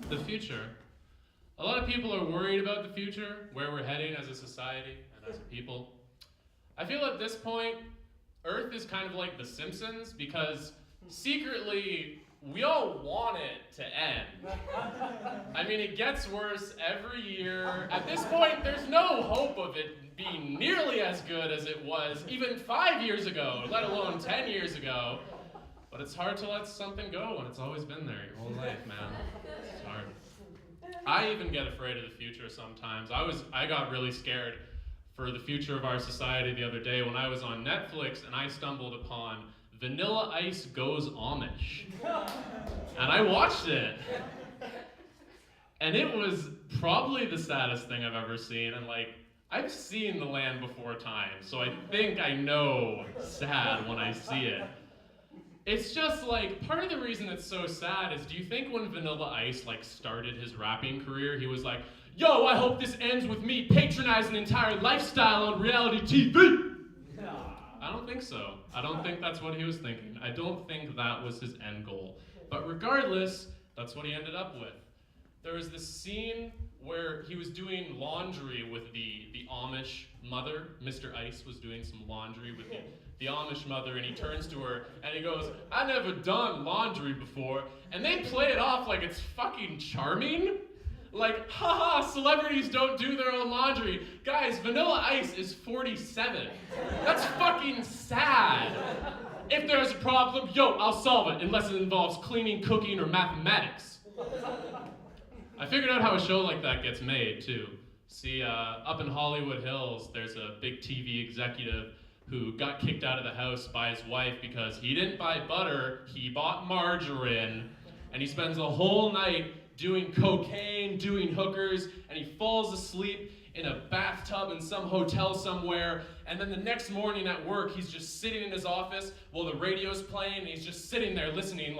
The future. A lot of people are worried about the future, where we're heading as a society and as a people. I feel at this point, Earth is kind of like The Simpsons because secretly we all want it to end. I mean, it gets worse every year. At this point, there's no hope of it being nearly as good as it was even 5 years ago, let alone 10 years ago. But it's hard to let something go when it's always been there your whole life, man. It's hard. I even get afraid of the future sometimes. I got really scared for the future of our society the other day when I was on Netflix and I stumbled upon Vanilla Ice Goes Amish. And I watched it. And it was probably the saddest thing I've ever seen. And I've seen The Land Before Time, so I think I know sad when I see it. It's just part of the reason it's so sad is, do you think when Vanilla Ice started his rapping career, he was like, yo, I hope this ends with me patronizing an entire lifestyle on reality TV? I don't think so. I don't think that's what he was thinking. I don't think that was his end goal. But regardless, that's what he ended up with. There was this scene where he was doing laundry with the Amish mother. Mr. Ice was doing some laundry with the Amish mother, and he turns to her and he goes, I never done laundry before. And they play it off like it's fucking charming. Haha, celebrities don't do their own laundry. Guys, Vanilla Ice is 47. That's fucking sad. If there's a problem, yo, I'll solve it, unless it involves cleaning, cooking, or mathematics. I figured out how a show like that gets made, too. See, up in Hollywood Hills, there's a big TV executive who got kicked out of the house by his wife because he didn't buy butter, he bought margarine, and he spends the whole night doing cocaine, doing hookers, and he falls asleep in a bathtub in some hotel somewhere, and then the next morning at work, he's just sitting in his office while the radio's playing, and he's just sitting there listening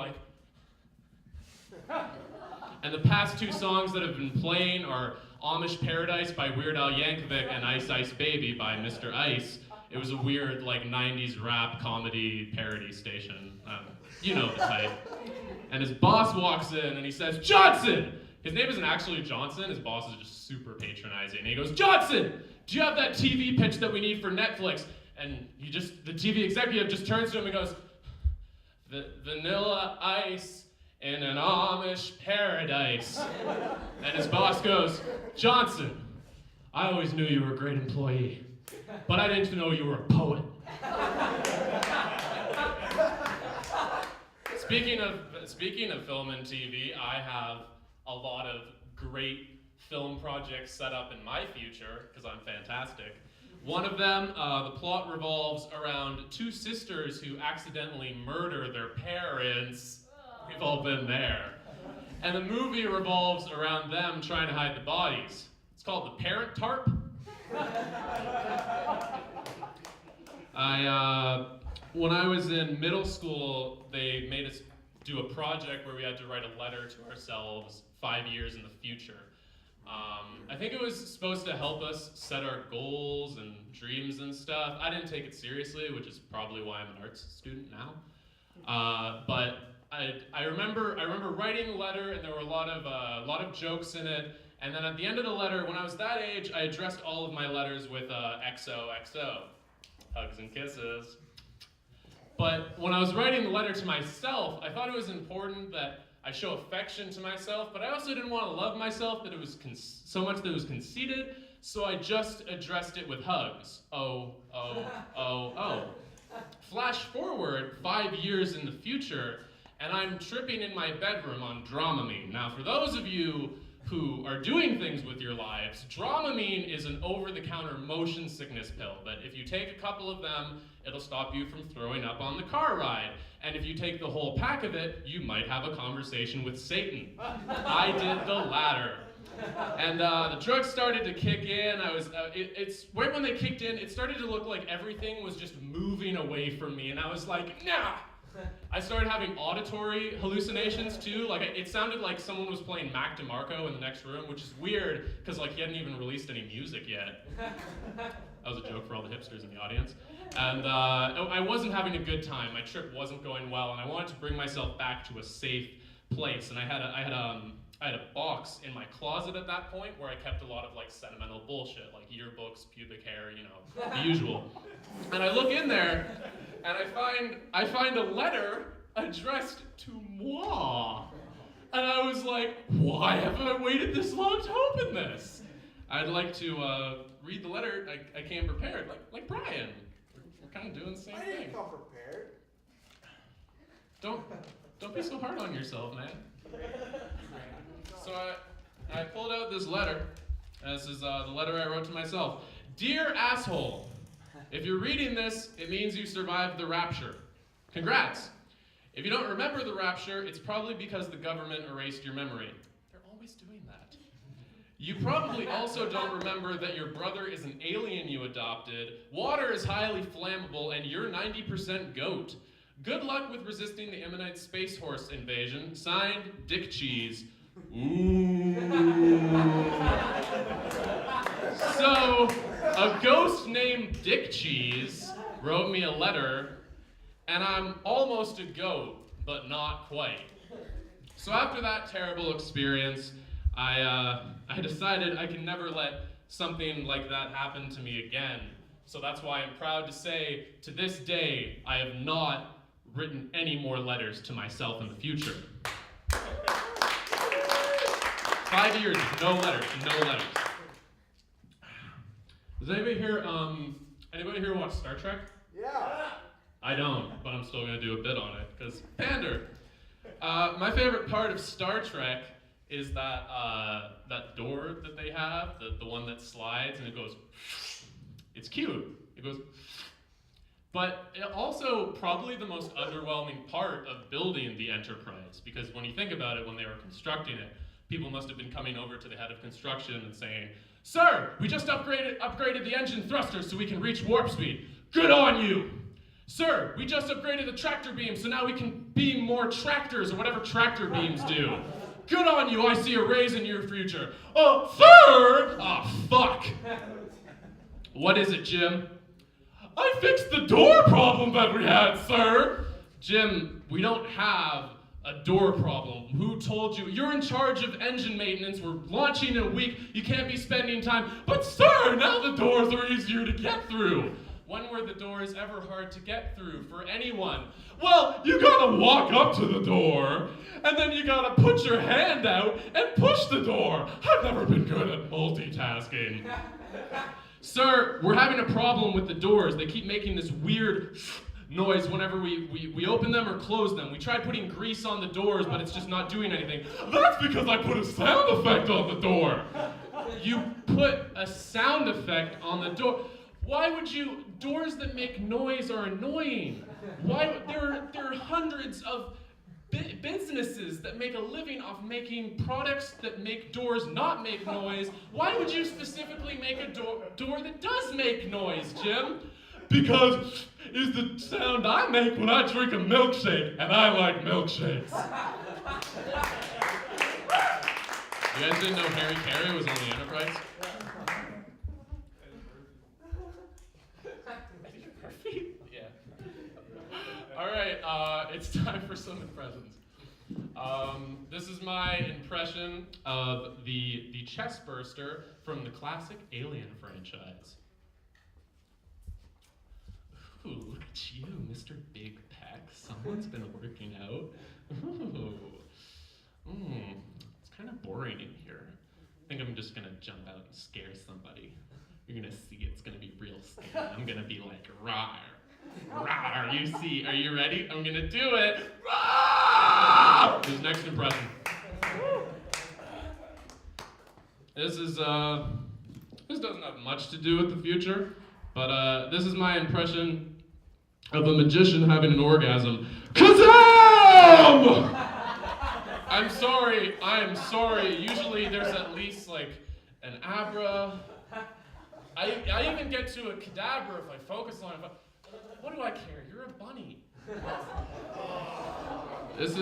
And the past two songs that have been playing are Amish Paradise by Weird Al Yankovic and Ice Ice Baby by Mr. Ice. It was a weird 90s rap comedy parody station. You know the type. And his boss walks in and he says, Johnson! His name isn't actually Johnson, his boss is just super patronizing. And he goes, Johnson! Do you have that TV pitch that we need for Netflix? And the TV executive just turns to him and goes, Vanilla Ice in an Amish paradise. And his boss goes, Johnson, I always knew you were a great employee, but I didn't know you were a poet. Speaking of film and TV, I have a lot of great film projects set up in my future, because I'm fantastic. One of them, the plot revolves around two sisters who accidentally murder their parents. We've all been there. And the movie revolves around them trying to hide the bodies. It's called The Parent Tarp. When I was in middle school, they made us do a project where we had to write a letter to ourselves 5 years in the future. I think it was supposed to help us set our goals and dreams and stuff. I didn't take it seriously, which is probably why I'm an arts student now. But I remember writing the letter, and there were a lot of jokes in it. And then at the end of the letter, when I was that age, I addressed all of my letters with XOXO, hugs and kisses. But when I was writing the letter to myself, I thought it was important that I show affection to myself, but I also didn't want to love myself that it was so much that it was conceited, so I just addressed it with hugs. Oh, oh, oh, oh. Flash forward 5 years in the future, and I'm tripping in my bedroom on Dramamine. Now, for those of you who are doing things with your lives, Dramamine is an over-the-counter motion sickness pill that if you take a couple of them, it'll stop you from throwing up on the car ride. And if you take the whole pack of it, you might have a conversation with Satan. I did the latter. And the drugs started to kick in. It's right when they kicked in, it started to look like everything was just moving away from me. And I was like, nah. I started having auditory hallucinations too. It sounded like someone was playing Mac DeMarco in the next room, which is weird because he hadn't even released any music yet. That was a joke for all the hipsters in the audience. And I wasn't having a good time. My trip wasn't going well, and I wanted to bring myself back to a safe place, and I had a box in my closet at that point where I kept a lot of like sentimental bullshit, like yearbooks, pubic hair, you know, the usual. And I look in there, and I find a letter addressed to moi. And I was like, why have I waited this long to open this? I'd like to read the letter. I came prepared, like Brian. We're kind of doing the same thing. I didn't come prepared. Don't be so hard on yourself, man. So I pulled out this letter. This is the letter I wrote to myself. Dear asshole, if you're reading this, it means you survived the rapture. Congrats. If you don't remember the rapture, it's probably because the government erased your memory. They're always doing that. You probably also don't remember that your brother is an alien you adopted, water is highly flammable, and you're 90% goat. Good luck with resisting the imminent space horse invasion. Signed, Dick Cheese. Ooh. So, a ghost named Dick Cheese wrote me a letter, and I'm almost a goat, but not quite. So after that terrible experience, I decided I can never let something like that happen to me again. So that's why I'm proud to say, to this day, I have not written any more letters to myself in the future. 5 years, no letters. Does anybody here watch Star Trek? Yeah. I don't, but I'm still gonna do a bit on it, because pander. My favorite part of Star Trek is that door that they have, the one that slides and it goes, it's cute. It goes, but it also probably the most underwhelming part of building the Enterprise, because when you think about it, when they were constructing it, people must have been coming over to the head of construction and saying, "Sir, we just upgraded the engine thrusters so we can reach warp speed. Good on you! Sir, we just upgraded the tractor beam so now we can beam more tractors," or whatever tractor beams do. "Good on you, I see a raise in your future." "Oh, sir!" "Oh, fuck." "What is it, Jim?" "I fixed the door problem that we had, sir." "Jim, we don't have a door problem. Who told you? You're in charge of engine maintenance. We're launching in a week. You can't be spending time." "But sir, now the doors are easier to get through." "When were the doors ever hard to get through for anyone?" "Well, you gotta walk up to the door, and then you gotta put your hand out and push the door. I've never been good at multitasking." "Sir, we're having a problem with the doors. They keep making this weird noise whenever we open them or close them. We tried putting grease on the doors, but it's just not doing anything." "That's because I put a sound effect on the door." "You put a sound effect on the door? Why would you? Doors that make noise are annoying. Why? There are hundreds of businesses that make a living off making products that make doors not make noise. Why would you specifically make a door that does make noise, Jim?" "Because it's the sound I make when I drink a milkshake, and I like milkshakes." You guys didn't know Harry Carey was on the Enterprise? Yeah. All right, it's time for some impressions. This is my impression of the chest burster from the classic Alien franchise. "Ooh, look at you, Mr. Big Peck. Someone's been working out. Ooh. It's kind of boring in here. I think I'm just gonna jump out and scare somebody. You're gonna see it's gonna be real scary. I'm gonna be like, rawr, rawr. You see, are you ready? I'm gonna do it. Rawr! This next impression. This doesn't have much to do with the future, but this is my impression of a magician having an orgasm. Kazam! I'm sorry. Usually there's at least like an abra. I even get to a cadabra if I focus on it, but what do I care? You're a bunny. This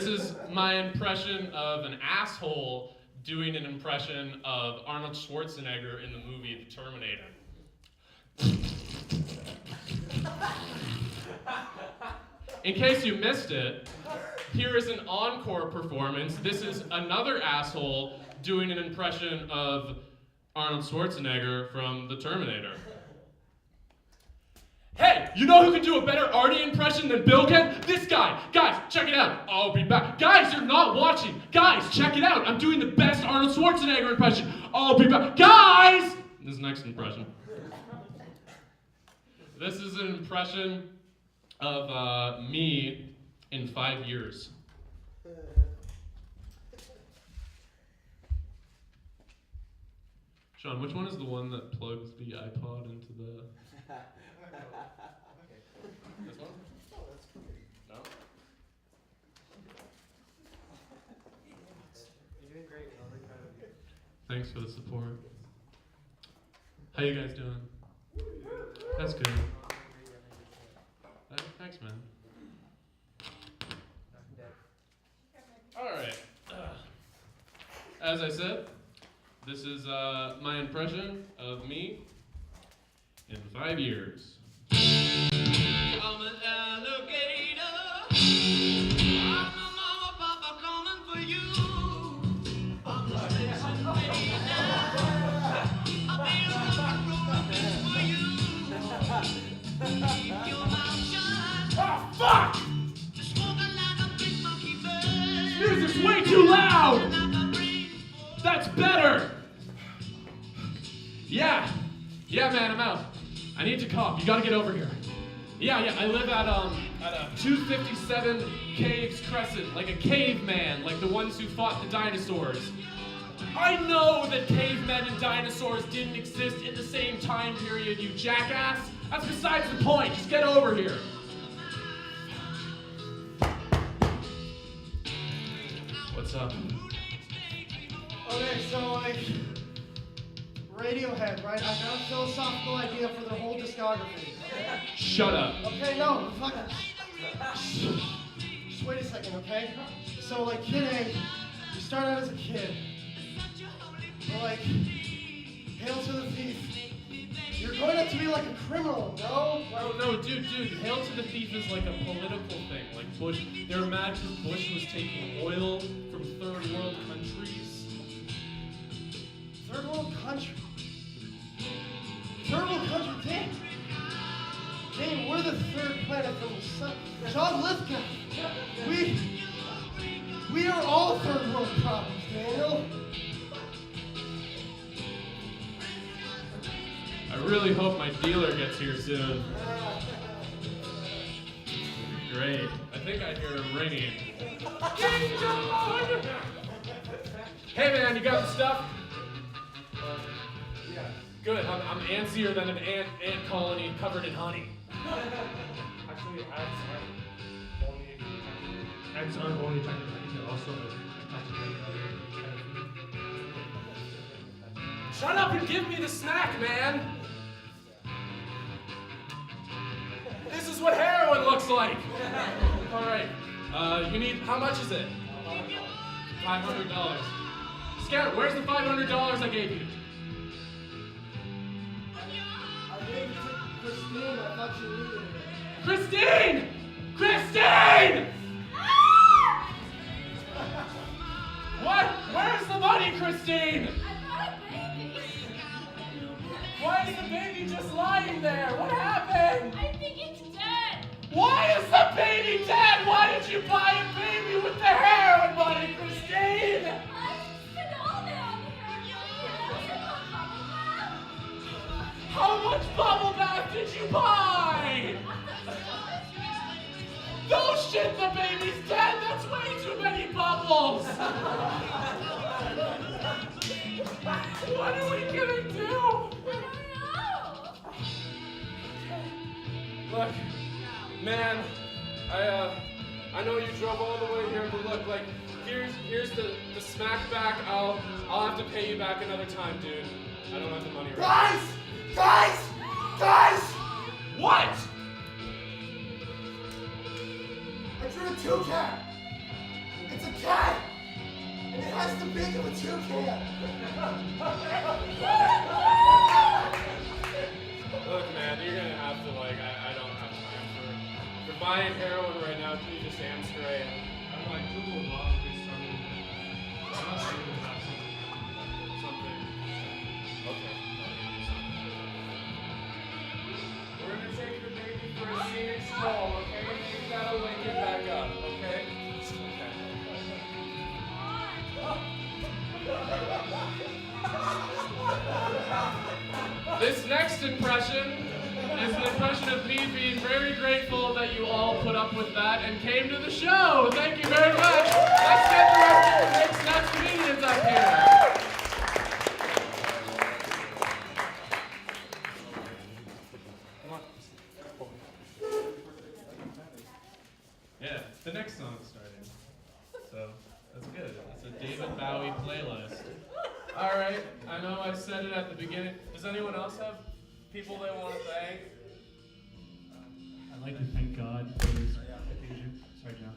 is my impression of an asshole doing an impression of Arnold Schwarzenegger in the movie The Terminator. In case you missed it, here is an encore performance. This is another asshole doing an impression of Arnold Schwarzenegger from The Terminator. Hey, you know who can do a better Arnie impression than Bill can? This guy. Guys, check it out. I'll be back. Guys, you're not watching. Guys, check it out. I'm doing the best Arnold Schwarzenegger impression. I'll be back. Guys! This next impression. This is an impression of me in 5 years. Sean, which one is the one that plugs the iPod into the... This one? No? You're doing great. I'm really proud of you. Thanks for the support. How you guys doing? That's good. Thanks, man. Alright. As I said, this is my impression of me in 5 years. I'm an alligator. I'm a mama, papa coming for you. I'm a racing lady now. I'll be a rock and roll bitch for you. Keep your mouth shut. Oh, fuck! Smoking like a big monkey bird. Music's way too loud! Like a rainbow. That's better! Yeah, man, I'm out. I need to cough. You gotta get over here. Yeah, I live at 257 Caves Crescent, like a caveman, like the ones who fought the dinosaurs. I know that cavemen and dinosaurs didn't exist in the same time period, you jackass. That's besides the point. Just get over here. What's up? Okay, so like Radiohead, right? I got a philosophical idea for their whole discography. Shut up. Okay, no, fuck it. Just wait a second, okay? So like Kid A, you start out as a kid. But like, Hail to the Thief. You're going up to be like a criminal, no? No, dude, Hail to the Thief is like a political thing. Like Bush, they were mad because Bush was taking oil from third world countries. Third world country. Third world country, damn. Dane, we're the third planet from the sun. John Lithgow. We are all third world problems, Daniel. I really hope my dealer gets here soon. Great. I think I hear him ringing. Hey man, you got the stuff? Yeah. Good. I'm antsier than an ant colony covered in honey. Actually, ants aren't only trying to eat, they're also concentrating other kind of food. Shut up and give me the snack, man! This is what heroin looks like! Alright, you need, how much is it? $500. Scout, where's the $500 I gave you? I gave it to Christine. I thought you needed it. Christine! Christine! What? Where's the money, Christine? Why is the baby just lying there? What happened? I think it's dead. Why is the baby dead? Why did you buy a baby with the heroin money, Christine? I spent all day on the How much bubble bath did you buy? No shit, the baby's dead. That's way too many bubbles. What are we gonna do? Look, man, I know you drove all the way here, but look, like, here's the smack back. I'll have to pay you back another time, dude. I don't have the money right now. Guys! What? I drew a toucan. It's a cat. And it has the beak of a toucan. Look, man, you're gonna have to, like, I don't have time We're buying heroin right now. Can you just Amstray it? I'm like Google Blog, please tell me. I'm not saying about something. Okay. We're gonna take the baby for a scenic stroll, okay? Maybe that'll wake it back up, okay? This next impression is an impression of me being very grateful that you all put up with that and came to the show. Thank you very much. Let's get the rest of the Mixed Nuts comedians up here. Yeah, the next song's starting. So, that's good. It's a David Bowie playlist. Alright, I know I said it at the beginning. Does anyone else have people they want to thank? I'd like to thank God for this occasion. Sorry, John.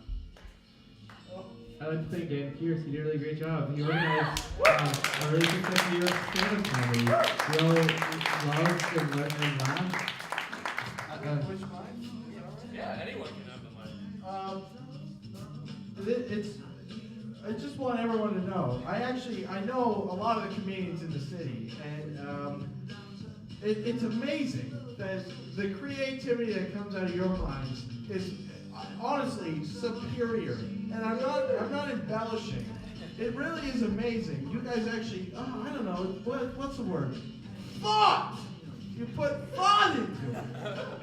I'd like to thank Dan Pierce. He did a really great job. He organized a really successful New York stand-up comedy. We all loved and laughed. Which mine? Yeah, anyone can have the mic. It's. I just want everyone to know. I know a lot of the comedians in the city, and it's amazing that the creativity that comes out of your minds is honestly superior. And I'm not embellishing. It really is amazing. You guys actually, I don't know, what's the word? Thought. You put thought into it.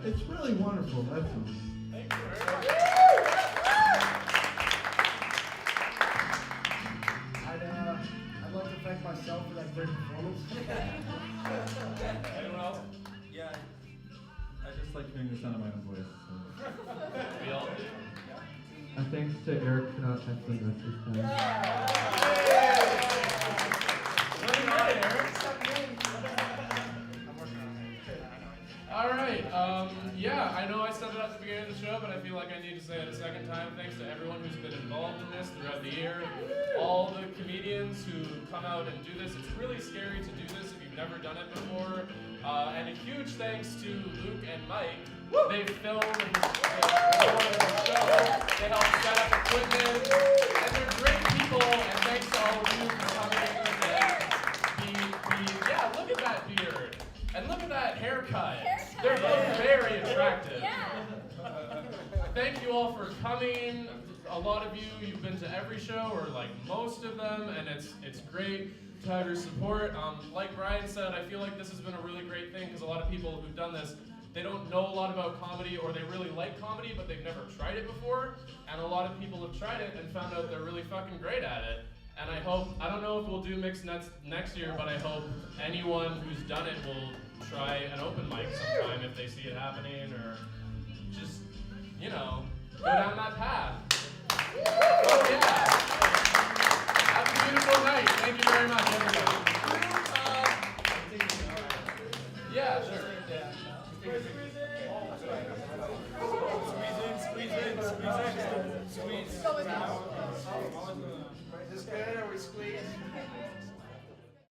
It's really wonderful. That's all. Thank you very much. I'd like to thank myself for that great performance. Anyone else? Yeah, I just like hearing the sound of my own voice. We all do. Thanks to Eric for not texting us this time. Alright, yeah, I know I said it at the beginning of the show, but I feel like I need to say it a second time. Thanks to everyone who's been involved in this throughout the year. All the comedians who come out and do this. It's really scary to do this if you've never done it before. And a huge thanks to Luke and Mike. They filmed and recorded the show. They helped set up equipment. And they're great people. And thanks to all of you for coming. Yeah, look at that beard. And look at that haircut. They're both very attractive. Thank you all for coming. A lot of you, you've been to every show, or like most of them, and it's great to have your support. Like Brian said, I feel like this has been a really great thing because a lot of people who've done this, they don't know a lot about comedy, or they really like comedy, but they've never tried it before. And a lot of people have tried it and found out they're really fucking great at it. And I don't know if we'll do Mixed Nuts next year, but I hope anyone who's done it will try an open mic sometime if they see it happening, or just, go down that path. Oh yeah.